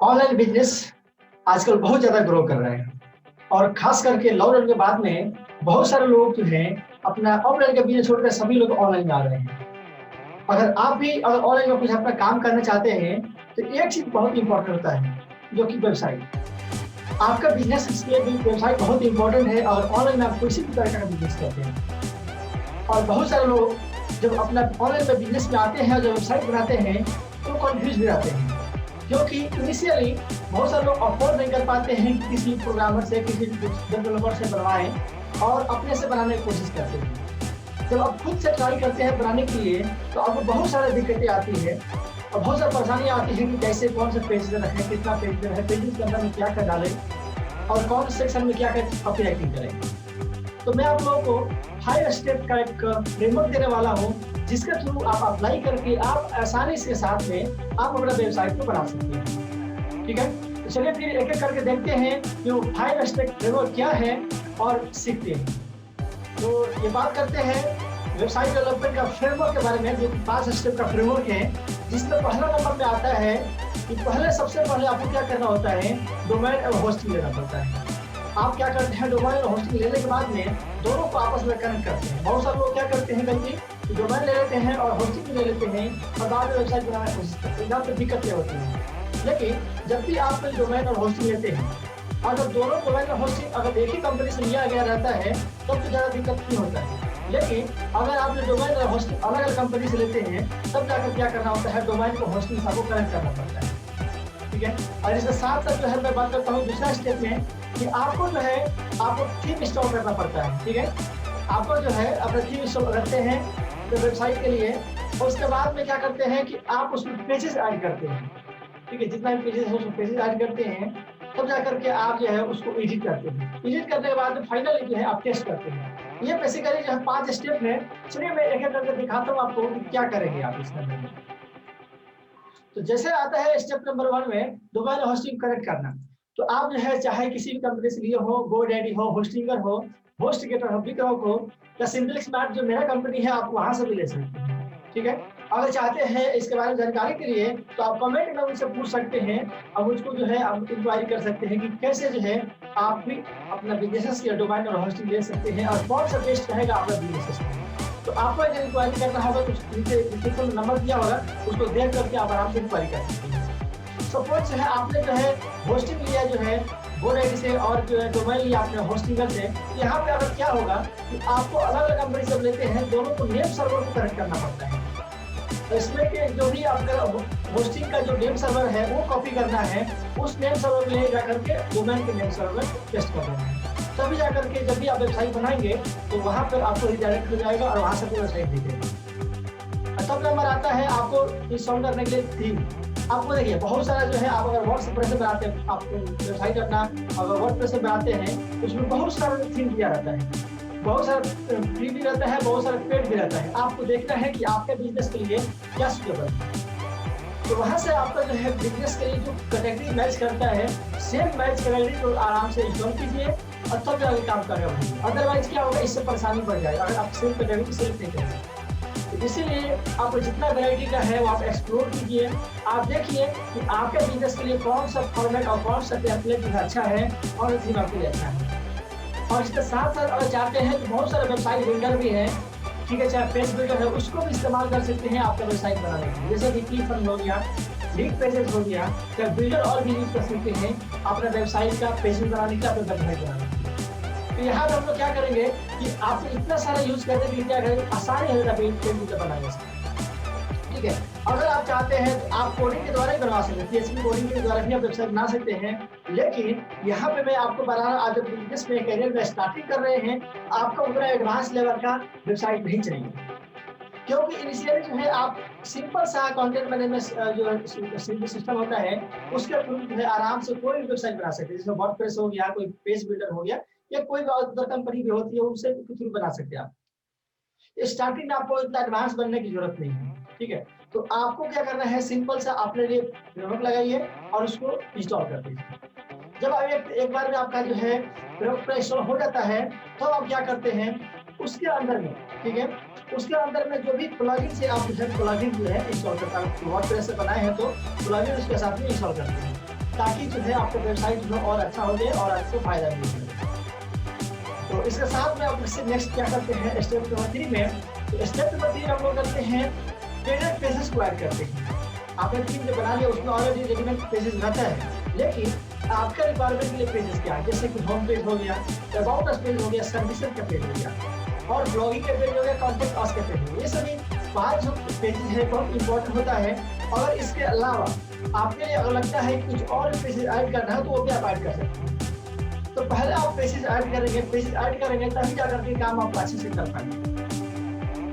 Online business आजकल बहुत ज़्यादा ग्रो कर रहे हैं और खास करके लॉकडाउन के बाद में बहुत सारे लोग जो हैं अपना ऑफलाइन का बिजनेस छोड़कर सभी लोग ऑनलाइन आ रहे हैं। अगर आप भी अगर ऑनलाइन में कुछ अपना काम करना चाहते हैं तो एक चीज़ बहुत इम्पोर्टेंट होता है जो कि वेबसाइट। आपका बिजनेस इसलिए भी वेबसाइट बहुत इम्पोर्टेंट है और ऑनलाइन में आप किसी भी तरह का बिजनेस करते हैं और बहुत सारे लोग जब अपना ऑनलाइन में बिजनेस में आते हैं और जब वेबसाइट बनाते हैं तो कन्फ्यूज भी रहते हैं क्योंकि इनिशियली बहुत सारे लोग अफोर्ड नहीं कर पाते हैं कि किसी प्रोग्रामर से किसी डेवलपर से बनवाएं और अपने से बनाने की कोशिश करते हैं। जब आप खुद से ट्राई करते हैं बनाने के लिए तो आपको बहुत सारी दिक्कतें आती है और बहुत सारी परेशानियाँ आती हैं कि कैसे कौन सा पेज रखें, कितना पेज रखें, पेजेस के अंदर में क्या क्या डालें और कौन सेक्शन में क्या क्या कॉपी राइटिंग करें। तो मैं आप लोगों को 5 स्टेप का एक फ्रेमवर्क देने वाला हूँ जिसके थ्रू आप अप्लाई करके आप आसानी के साथ में आप अपना वेबसाइट को बना सकते हैं। ठीक है, तो चलिए फिर एक एक करके देखते हैं कि वो 5 स्टेप फ्रेमवर्क क्या है और सीखते हैं। तो ये बात करते हैं वेबसाइट डेवलपमेंट का फ्रेमवर्क के बारे में जो 5 स्टेप का फ्रेमवर्क है, जिसमें पहला नंबर में आता है कि सबसे पहले आपको क्या करना होता है, डोमेन और होस्टिंग लेना पड़ता है। आप क्या करते हैं, डोमेन और होस्टिंग लेने के बाद में दोनों को आपस में कनेक्ट करते हैं। बहुत सारे लोग क्या करते हैं गलती, डोमेन ले लेते हैं और होस्टिंग भी ले लेते हैं और बाद में वेबसाइट बनाने की कोशिश करते हैं, जहाँ पे दिक्कतें होती हैं। लेकिन जब भी आप डोमेन और होस्टिंग लेते हैं, अगर दोनों डोमेन और होस्टिंग अगर एक ही कंपनी से लिया गया रहता है तब तो ज़्यादा दिक्कत नहीं होता है। लेकिन अगर आप डोमेन और होस्टिंग अलग अलग कंपनी से लेते हैं तब जाकर क्या करना होता है, डोमेन को होस्टिंग से आपको कनेक्ट करना पड़ता है। ठीक है, और इसके साथ साथ जो है मैं बात करता हूँ दूसरा स्टेप में कि आपको जो है आपको थीम इंस्टॉल करना पड़ता है। ठीक है, आपको जो है अपना थीम इंस्टॉल करते हैं तो वेबसाइट के लिए, और उसके बाद में क्या करते हैं कि आप उसमें पेजेस ऐड करते हैं। ठीक है, जितना भी पेजेस हो उसमें पेजेस ऐड करते हैं, तब जाकर के आप जो है उसको एडिट करते हैं। एडिट करने के बाद फाइनली जो है आप टेस्ट करते हैं। ये बेसिकली जो है 5 स्टेप है। चलिए मैं एक एक करके दिखाता हूँ आपको कि क्या करेंगे आप इसके अंदर में। तो जैसे आता है स्टेप नंबर 1 में डोमेन होस्टिंग कनेक्ट करना। तो आप जो है चाहे किसी भी कंपनी से लिए हो, गोडैडी हो, होस्टिंगर हो, होस्टगेटर हो, बिगरॉक हो या सिंपल स्मार्ट जो मेरा कंपनी है आप वहां से भी ले सकते हैं। ठीक है, अगर चाहते हैं इसके बारे में जानकारी के लिए तो आप कमेंट में मुझसे पूछ सकते हैं और मुझको जो है आप इंक्वायरी कर सकते हैं कि कैसे जो है आप भी अपना बिजनेस या डोमेन और होस्टिंग ले सकते हैं और कौन सा बेस्ट रहेगा आपका बिजनेस में। तो आपको अगर इंक्वायरी करना होगा तो नीचे डिस्क्रिप्शन में नंबर दिया होगा, उसको देख करके आप आराम से इंक्वायरी कर सकते हैं। सपोज जो है आपने जो है होस्टिंग लिया जो है गोडैडी से और जो है डोमेन लिया आपने होस्टिंगर से, यहाँ पे अगर क्या होगा कि आपको अलग अलग कंपनी से लेते हैं, दोनों को नेम सर्वर को कनेक्ट करना पड़ता है। तो इसमें के जो भी आपका होस्टिंग का जो नेम सर्वर है वो कॉपी करना है, उस नेम सर्वर में ले जाकर के डोमेन के नेम सर्वर में पेस्ट कर देना है। तभी जाकर के जब भी आप वेबसाइट बनाएंगे तो वहाँ पर आपको रिडायरेक्ट हो जाएगा और वहाँ से वेबसाइट दिखेगा। तब नंबर आता है आपको इंस्टॉल करने के लिए थीम। आपको देखिए बहुत सारा जो है आप अगर वर्डप्रेस से बनाते हैं, आपको वेबसाइट अपना अगर वर्डप्रेस से बनाते हैं तो उसमें बहुत सारा थीम दिया रहता है, बहुत सारा फ्री भी रहता है, बहुत सारा पेड भी रहता है। आपको देखना है कि आपके बिजनेस के लिए क्या सूटेबल है। तो वहाँ से आपका जो है बिजनेस के लिए जो कैटेगरी मैच करता है, सेम मैच कैटेगरी को आराम से इंस्टॉल कीजिए और तब जाके काम करेगा। अदरवाइज क्या होगा, इससे परेशानी बढ़ जाएगा अगर आप सेम कैटेगरी सेलेक्ट नहीं करेंगे। तो इसीलिए आप जितना वैरायटी का है वो आप एक्सप्लोर कीजिए। आप देखिए कि आपके बिजनेस के लिए कौन सा फॉर्मेट और कौन सा टेम्पलेट अच्छा है और थीम आपके लिए अच्छा है। और इसके साथ साथ अगर चाहते हैं तो बहुत सारे वेबसाइट बिल्डर भी हैं। ठीक है, चाहे पेज बिल्डर है उसको भी इस्तेमाल कर सकते हैं आपका वेबसाइट बनाने के लिए, जैसे कि क्लिकफन हो गया, लीड पेजेस हो गया, या बिल्डर और भी यूज कर सकते हैं अपना वेबसाइट का पेज बनाने का, अपना वेबसाइट बनाने के लिए। तो यहाँ पर हम लोग क्या करेंगे कि आपको इतना सारा यूज करने के लिए क्या करेंगे, आसानी है पेज बिल्डर बनाने से। ठीक है, अगर आप चाहते हैं तो आप कोडिंग के द्वारा ही बनवा सकते हैं, PHP कोडिंग के द्वारा भी आप वेबसाइट बना सकते हैं। लेकिन यहाँ पे मैं आपको बता रहा हूँ, आज बिजनेस में करियर में स्टार्टिंग कर रहे हैं, आपको पूरा एडवांस लेवल का वेबसाइट नहीं चाहिए, क्योंकि इनिशियली जो है आप सिंपल सा कंटेंट मैनेजमेंट जो सिस्टम होता है उसके थ्रू जो है आराम से कोई भी वेबसाइट बना सकते हैं, जिसमें वर्डप्रेस हो गया, कोई पेज बिल्डर हो गया या कोई अदर कंपनी भी होती है उनसे थ्रू बना सकते हैं आप। स्टार्टिंग में आपको इतना एडवांस बनने की जरूरत नहीं है। ठीक है, तो आपको क्या करना है, सिंपल सा अपने लिए फ्रेमवर्क लगाइए और उसको इंस्टॉल कर दीजिए। जब आप एक बार में आपका जो है फ्रेमवर्क इंस्टॉल हो जाता है तो आप क्या करते हैं उसके अंदर में, ठीक है, उसके अंदर में जो भी प्लगइन से आप जो है प्लगइन जो है इंस्टॉल करता है, वर्डप्रेस से बनाए हैं तो प्लगइन उसके साथ में इंस्टॉल करते हैं। ताकि जो है आपका वेबसाइट जो है और अच्छा हो जाए और आपको फायदा मिले। तो इसके साथ में आप इससे नेक्स्ट क्या करते हैं स्टेप नंबर 3 में, तो स्टेप नंबर 3 हम लोग करते हैं ट्रेडेड पेजेस को ऐड करते हैं। आपने थीम जो बना लिया उसमें ऑलरेडी रेडीमेड पेजेस रहता है, लेकिन आपका रिक्वायरमेंट के लिए पेजेस क्या है, जैसे कि होम पेज हो गया, अबाउट अस पेज हो गया, सर्विसेज का पेज हो गया और ब्लॉगिंग का पेज हो गया, कॉन्टेक्ट अस का पेज हो गया। ये सभी 5 जो पेजेस है बहुत इंपॉर्टेंट होता है। और इसके अलावा आपके लिए अगर लगता है कि कुछ और पेजेस ऐड करना है तो वो भी आप ऐड कर सकते हैं। तो पहले आप पेजेस ऐड करेंगे तभी जाकर के काम आप अच्छे से कर पाएंगे।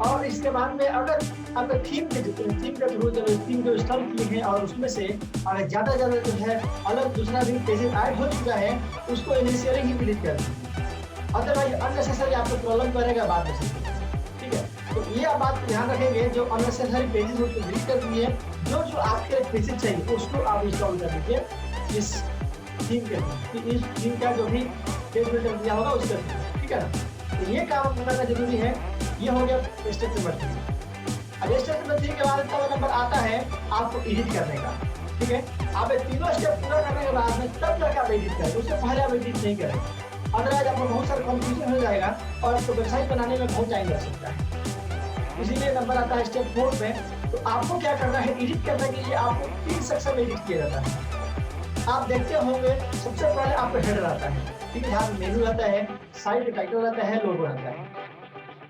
और इसके बाद में अगर आपका थीम के थ्रू जब थीम जो इंस्टॉल किए हैं और उसमें से अगर ज़्यादा जो है अलग दूसरा भी पेजेस ऐड हो चुका है उसको इनिशियली ही डिलीट कर दीजिए, अदरवाइज अननेसेसरी आपको प्रॉब्लम करेगा बाद में से। ठीक है, तो ये आप बात ध्यान रखेंगे, जो अननेसेसरी पेजेस उसको डिलीट कर दिए, जो आपके पेजेस चाहिए उसको आप इंस्टॉल कर दीजिए इस थीम के थ्रू। इस थीम का जो भी पेज बिल्डर दिया होगा उसके थ्रू, ठीक है ना। तो ये काम करना जरूरी है। ये हो गया स्टेप नंबर 3। अब स्टेप नंबर 3 के बाद का नंबर आता है आपको एडिट करने का। ठीक है, आप ये तीनों स्टेप पूरा करने के बाद में तब जाकर आप एडिट करें, उससे पहले आप एडिट नहीं करें, अदरवाइज आपको बहुत सारा कंफ्यूजन हो जाएगा और आपको वेबसाइट बनाने में बहुत टाइम लग सकता है। इसीलिए नंबर आता है स्टेप 4 में। तो आपको क्या करना है, एडिट करने के लिए आपको 3 सेक्शन में एडिट किया जाता है। आप देखते होंगे सबसे पहले आपका हेडर आता है, ठीक है, जहाँ मेनू रहता है, साइट टाइटल रहता है, लोगो रहता है।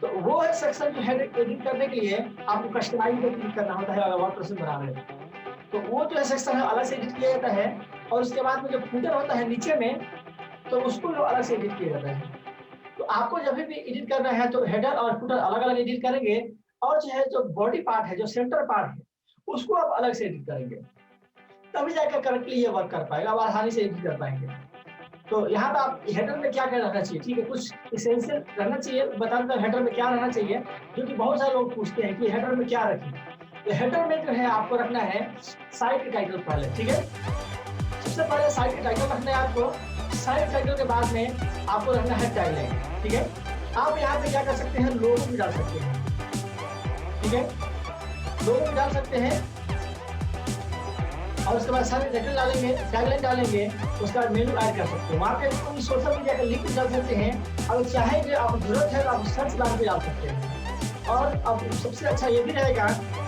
तो वो है सेक्शन जो है एडिट करने के लिए आपको कस्टमाइज पे क्लिक करना होता है अगर वर्डप्रेस बना रहे हैं तो वो जो है सेक्शन है अलग से एडिट किया जाता है। और उसके बाद में जो फुटर होता है नीचे में, तो उसको जो अलग से एडिट किया जाता है। तो आपको जब भी एडिट करना है तो हेडर और फुटर अलग अलग एडिट करेंगे, और जो है जो बॉडी पार्ट है, जो सेंटर पार्ट है, उसको आप अलग से एडिट करेंगे, तभी जाकर करेक्टली ये वर्क कर पाएगा, आप आसानी से एडिट कर पाएंगे। तो यहाँ पे आप हेडर में क्या क्या रहना चाहिए, ठीक है, कुछ इसेंशियल रहना चाहिए, बता दें हेडर में क्या रहना चाहिए, जो कि बहुत सारे लोग पूछते हैं कि हेडर में क्या रखें। तो हेडर में जो है आपको रखना है साइट के टाइटल पहले, ठीक है, सबसे पहले साइट के टाइटल रखना है आपको। साइट टाइटल के बाद में आपको रखना है टैगलाइन, ठीक है। आप यहाँ पे क्या कर सकते हैं, लोगो भी डाल सकते हैं, ठीक है, लोगो भी डाल सकते हैं। और उसके बाद सारे टाइटल डालेंगे, टैगलाइन डालेंगे, उसके बाद मेनू ऐड कर सकते हैं। वहाँ पे कोई सोशल मीडिया का लिंक डाल सकते हैं, अगर चाहेंगे आप जरूरत है तो आप सर्च बार पे डाल सकते हैं। और अब सबसे अच्छा ये भी रहेगा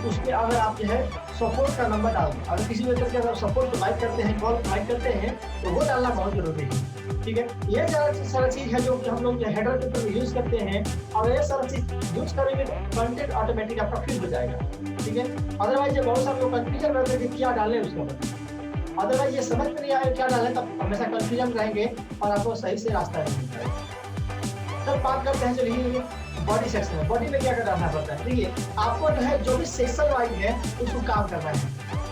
उसमें अगर आप जो है सपोर्ट का नंबर डाल दें, अगर किसी भी तरीके से आप सपोर्ट प्रोवाइड करते हैं, कॉल प्रोवाइड करते हैं, तो वो डालना बहुत जरूरी है, ठीक है। ये सारा चीज है जो कि हम लोग हेडर के ऊपर यूज करते हैं, और ये सारा चीज यूज करेंगे तो कंटेंट ऑटोमेटिक आपका फिल हो जाएगा, ठीक है। अदरवाइज ये बहुत सारे लोग कंफ्यूजन रहते हैं कि क्या डालें उसका मतलब, अदरवाइज ये समझ में नहीं आए क्या डालें, तब हमेशा कंफ्यूजन रहेंगे और आपको सही से रास्ता नहीं मिल पाएगा। तब बात करते हैं चलिए बॉडी सेक्शन है। बॉडी में क्या करना पड़ता है, देखिए आपको जो है जो भी सेक्शन वाइज है उसको काम करना है,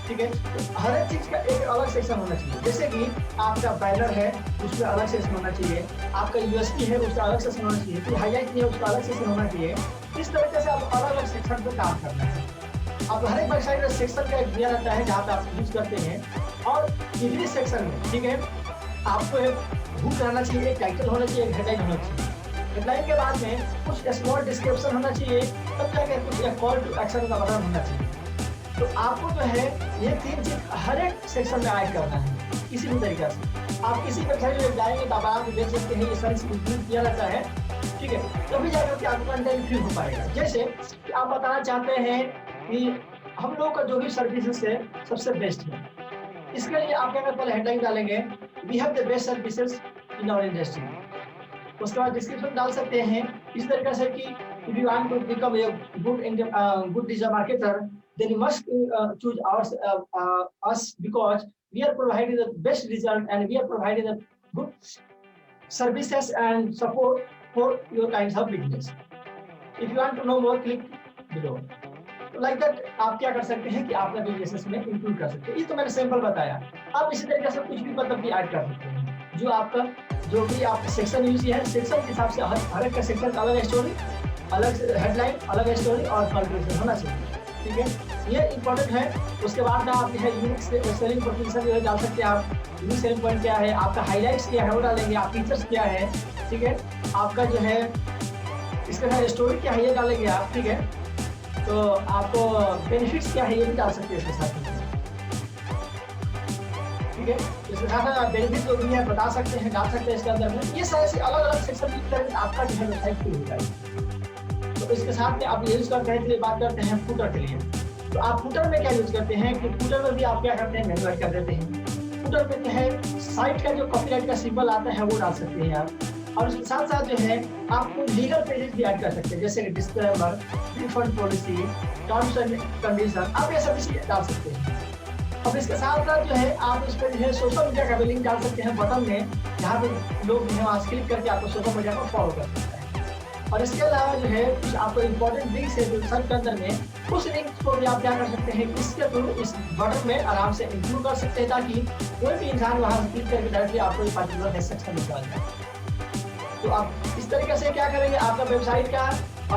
ठीक है। तो हर एक चीज का एक अलग सेक्शन होना चाहिए, जैसे कि आपका बैनर है उसमें अलग सेक्शन होना चाहिए, आपका यूएसपी है उसका अलग सेक्शन होना चाहिए, फिर हाईलाइट है उसका अलग सेक्शन होना चाहिए। इस तरीके से आप अलग अलग सेक्शन पर काम करना है। आप हर एक वेबसाइट में सेक्शन का एक दिया रहता है जहाँ पे आप यूज करते हैं, और इवरी सेक्शन में, ठीक है, आपको एक हुक रहना चाहिए, एक टाइटल होना चाहिए, एक हेडलाइन होना चाहिए। हेडलाइन के बाद में कुछ स्मॉल डिस्क्रिप्शन होना चाहिए, तब जाकर कुछ एक कॉल टू एक्शन का बटन होना चाहिए। तो आपको जो है ये 3 चीज हर एक सेक्शन में ऐड करना है किसी भी तरीके से। आप किसी वेबसाइट में जाएंगे तो आप देख सकते हैं ये सारी इंक्लूड किया रहता है, ठीक है, तभी जाकर के आपका कंटेंट फिल हो पाएगा। जैसे कि आप बताना चाहते हैं कि हम लोग का जो भी सर्विसेज है सबसे बेस्ट है, इसके लिए आप क्या पहले हेडलाइन डालेंगे, we have the best services in our industry. उसके बाद डिस्क्रिप्शन डाल सकते हैं इस तरीके से कि if you want to become a good digital marketer, then you must choose us because we are providing the best result and we are providing the good services and support for your kinds of business. If you want to know more, click below. Like that आप क्या कर सकते हैं कि आपका business में include कर सकते हैं। ये तो मैंने सैंपल बताया, आप इसी तरीके से कुछ भी मतलब कि ऐड कर सकते हैं। जो आपका जो भी आप सेक्शन यूज किया है, सेक्शन के हिसाब से हर एक का सेक्शन अलग स्टोरी, अलग हेडलाइन, अलग स्टोरी और कंक्लूजन होना चाहिए, ठीक है, ये इंपॉर्टेंट है। उसके बाद में आप जो है यूनिक सेलिंग प्रोपोजिशन जो है डाल सकते हैं। आप यूनिक सेलिंग पॉइंट क्या है, आपका हाईलाइट्स क्या है वो डालेंगे, आप फीचर्स क्या है, ठीक है, आपका जो है इसके साथ स्टोरी क्या है ये डालेंगे आप, ठीक है। तो आपको बेनिफिट्स क्या है ये भी डाल सकते हैं इसके साथ, ठीक ठीक है। इसके साथ साथ आप बेनिफिट जो भी है बता सकते हैं, डाल सकते हैं इसके अंदर में। ये सारे से अलग-अलग सेक्शन की तरह आपका जो है वेबसाइट शुरू हो जाएगी। तो इसके साथ में आप यूज़ करते हैं, चलिए बात करते हैं फुटर के लिए। तो आप फुटर में क्या यूज़ करते हैं कि फुटर में भी आप क्या करते हैं, मेन्यू ऐड कर देते हैं। फुटर में क्या है, साइट का जो कॉपीराइट का सिंबल आता है वो डाल सकते हैं आप। और उसके साथ-साथ जो है आपको लीगल पेजेस भी ऐड कर सकते हैं, जैसे कि disclaimer, refund policy, terms and condition, आप ये सभी चीज़ें डाल सकते हैं। अब इसके साथ-साथ जो है आप इस पे जो है सोशल मीडिया का भी लिंक डाल सकते हैं बटन में, जहाँ पे लोग जो है वहाँ से क्लिक करके आपको सोशल मीडिया पर फॉलो कर सकते हैं। और इसके अलावा जो है कुछ आपको इम्पोर्टेंट लिंक्स है जो सर्च के अंदर में, उस लिंक को भी आप क्या कर सकते हैं, इसके थ्रू इस बटन में आराम से इंक्लूड कर सकते हैं, ताकि कोई भी इंसान वहाँ से क्लिक करके डायरेक्टली आपको ये पर्टिकुलर सेक्शन में डाल जाए। तो आप इस तरीके से क्या करेंगे, आपका वेबसाइट का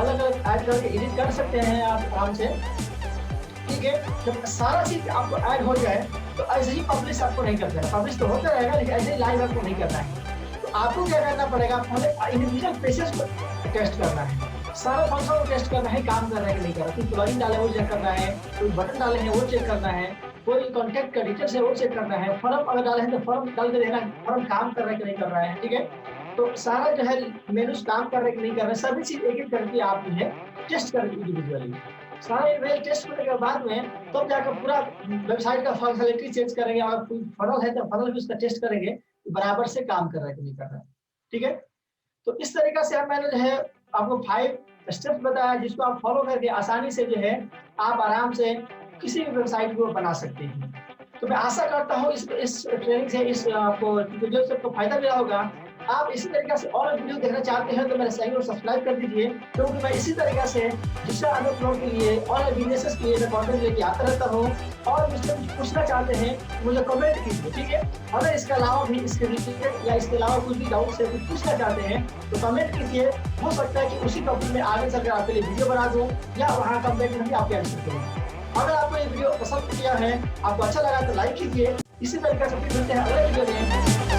अलग-अलग ऐड करके एडिट कर सकते हैं आप आराम से, ठीक है। जब सारा चीज़ आपको ऐड हो जाए तो ऐसे ही पब्लिश आपको नहीं करना है, पब्लिश तो होता रहेगा लेकिन ऐसे ही लाइव आपको नहीं करना है। तो आपको क्या करना पड़ेगा, पहले इंडिविजुअल पेजेस को टेस्ट करना है, सारा फंक्शन को टेस्ट करना है, काम कर रहा है कि नहीं कर रहा है, कोई प्लगइन डाले वो चेक करना है, कोई बटन डाले हैं वो चेक करना है, कोई कॉन्टैक्ट का डिटेल्स है वो चेक करना है, फॉर्म अगर डाले हैं तो फॉर्म डाल के देखना है फॉर्म काम कर रहा है कि नहीं कर रहा है, ठीक है। तो सारा जो है मेनूज काम कर रहे हैं कि नहीं कर रहे, सभी चीज़ एक-एक करके आप जो है टेस्ट करेंगे इंडिविजुअली। सारे मेल टेस्ट करने के बाद में तब तो जाकर पूरा वेबसाइट का फंक्शनैलिटी चेंज करेंगे, अगर कोई फनल है तो फनल भी उसका टेस्ट करेंगे कि बराबर से काम कर रहा है कि नहीं कर रहा है, ठीक है। तो इस तरीके से मैंने जो है आपको 5 स्टेप्स बताया, जिसको आप फॉलो करके आसानी से जो है आप आराम से किसी भी वेबसाइट को बना सकते हैं। तो मैं आशा करता हूँ इस ट्रेनिंग से, इस आपको वीडियो से आपको फायदा मिला होगा। आप इसी तरीके से और वीडियो देखना चाहते हैं तो मेरे चैनल को सब्सक्राइब कर दीजिए, क्योंकि मैं इसी तरीके से दूसरे अन्य लोगों के लिए और बिजनेसेस के लिए मैं कंटेंट लेके आता रहता हूँ। और मुझसे कुछ पूछना चाहते हैं मुझे कमेंट कीजिए, ठीक है। अगर इसके अलावा भी इसके रिलेटेड या इसके अलावा कुछ भी डाउट से कुछ पूछना चाहते हैं तो कमेंट कीजिए, हो सकता है कि उसी टॉपिक में आगे चलकर आपके लिए वीडियो बना दूँ या वहाँ कमेंट में भी आपके आंसर करूँ। अगर आपको ये वीडियो पसंद किया है, आपको अच्छा लगा तो लाइक कीजिए। इसी तरीके से फिर मिलते हैं अगले वीडियो में।